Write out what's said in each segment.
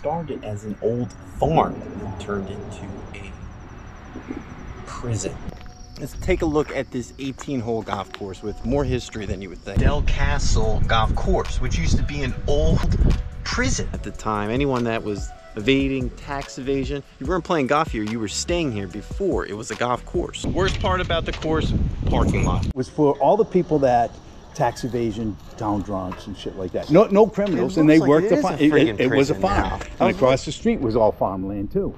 started as an old farm and turned into a prison. Let's take a look at this 18-hole golf course with more history than you would think. Delcastle Golf Course, which used to be an old prison at the time. Anyone that was evading tax evasion, you weren't playing golf here, you were staying here before it was a golf course. The worst part about the course, parking lot. It was for all the people that tax evasion, town drunks and shit like that. No criminals, and they worked the farm. It was a farm. And across the street was all farmland too.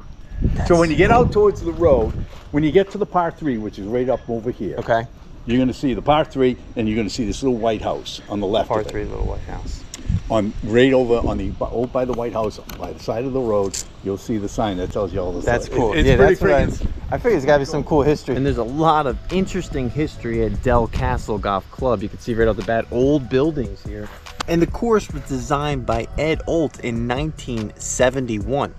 So when you get out towards the road, when you get to the par 3, which is right up over here, okay, you're going to see the par 3, and you're going to see this little white house on the left. Par 3 little white house. On right over on the by the White House, by the side of the road, you'll see the sign that tells you all the stuff. That's cool. It's yeah, pretty that's what I figured. It's got to be some cool history. And there's a lot of interesting history at Delcastle Golf Club. You can see right off the bat, old buildings here. And the course was designed by Ed Olt in 1971.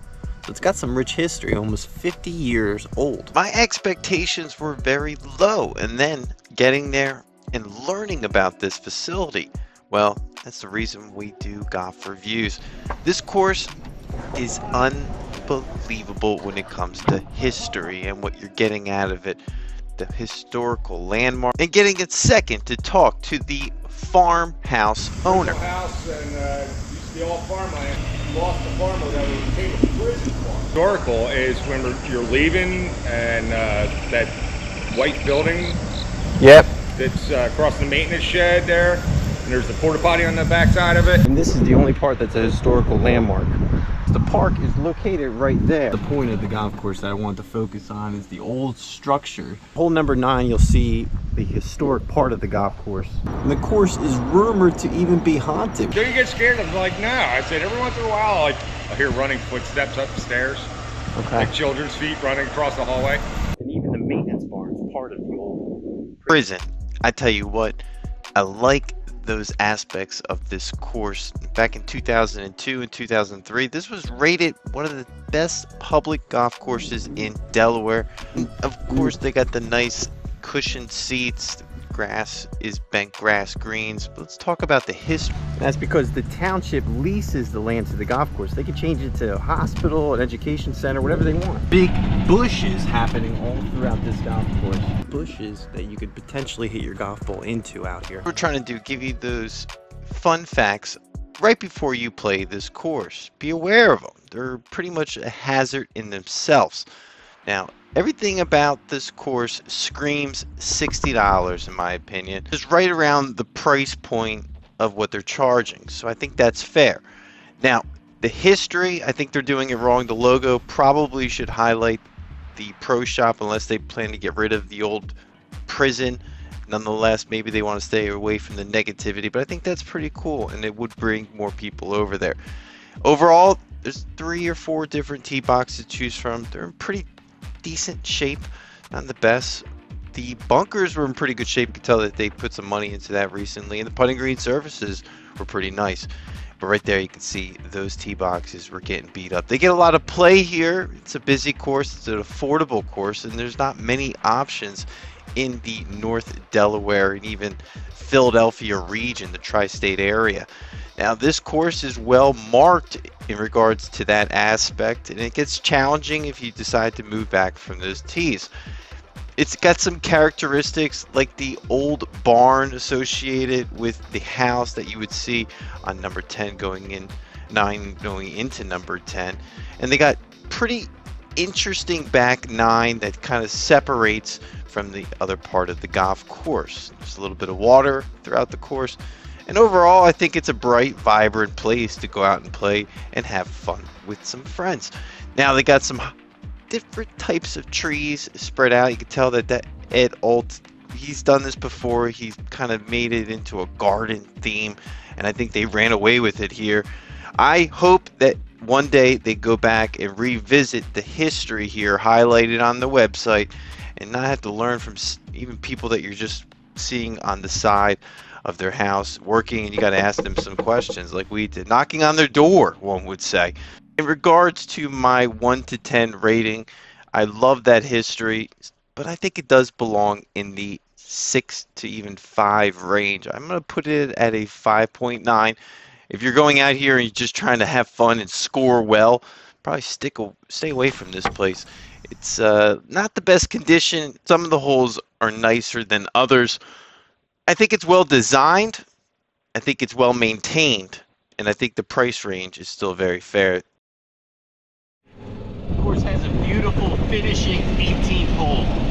So it's got some rich history, almost 50 years old. My expectations were very low, and then getting there and learning about this facility, well, that's the reason we do golf reviews. This course is unbelievable when it comes to history and what you're getting out of it, the historical landmark, and getting a second to talk to the farmhouse owner. House and used to be all farmland. You lost the farmer that was became a prison farm. Historical is when you're leaving and that white building. Yep. That's across the maintenance shed there. And there's the porta potty on the back side of it. And this is the only part that's a historical landmark. The park is located right there. The point of the golf course that I want to focus on is the old structure. Hole number 9, you'll see the historic part of the golf course. And the course is rumored to even be haunted. Don't you get scared? I'm like, no. I said every once in a while, like I hear running footsteps up the stairs. Okay. Like children's feet running across the hallway. And even the maintenance barn is part of the old prison. I tell you what, I like those aspects of this course. Back in 2002 and 2003, this was rated one of the best public golf courses in Delaware. And of course, they got the nice cushioned seats. Grass is bent grass greens. But let's talk about the history. That's because the township leases the land to the golf course. They can change it to a hospital, an education center, whatever they want. Big bushes happening all throughout this golf course. Bushes that you could potentially hit your golf ball into out here. What we're trying to do, give you those fun facts right before you play this course. Be aware of them. They're pretty much a hazard in themselves. Now, everything about this course screams $60 in my opinion. It's right around the price point of what they're charging. So I think that's fair. Now, the history, I think they're doing it wrong. The logo probably should highlight the pro shop unless they plan to get rid of the old prison. Nonetheless, maybe they want to stay away from the negativity, but I think that's pretty cool and it would bring more people over there. Overall, there's 3 or 4 different tee boxes to choose from. They're in pretty decent shape, not the best. The bunkers were in pretty good shape. You can tell that they put some money into that recently, and the putting green surfaces were pretty nice. But right there you can see those tee boxes were getting beat up. They get a lot of play here. It's a busy course, it's an affordable course, and there's not many options in the North Delaware and even Philadelphia region, the tri-state area. Now this course is well marked in regards to that aspect, and it gets challenging if you decide to move back from those tees. It's got some characteristics like the old barn associated with the house that you would see on number 10 going in, 9 going into number 10. And they got pretty interesting back 9 that kind of separates from the other part of the golf course. There's a little bit of water throughout the course. And overall, I think it's a bright, vibrant place to go out and play and have fun with some friends. Now, they got some different types of trees spread out. You can tell that Ed Olt, he's done this before. He's kind of made it into a garden theme, and I think they ran away with it here. I hope that one day they go back and revisit the history here highlighted on the website and not have to learn from even people that you're just seeing on the side of their house working, and you got to ask them some questions like we did, knocking on their door, one would say. In regards to my 1 to 10 rating, I love that history, but I think it does belong in the 6 to even 5 range. I'm going to put it at a 5.9, If you're going out here and you're just trying to have fun and score well, probably stay away from this place. It's not the best condition. Some of the holes are nicer than others. I think it's well designed. I think it's well maintained. And I think the price range is still very fair. Of course, has a beautiful finishing 18th hole.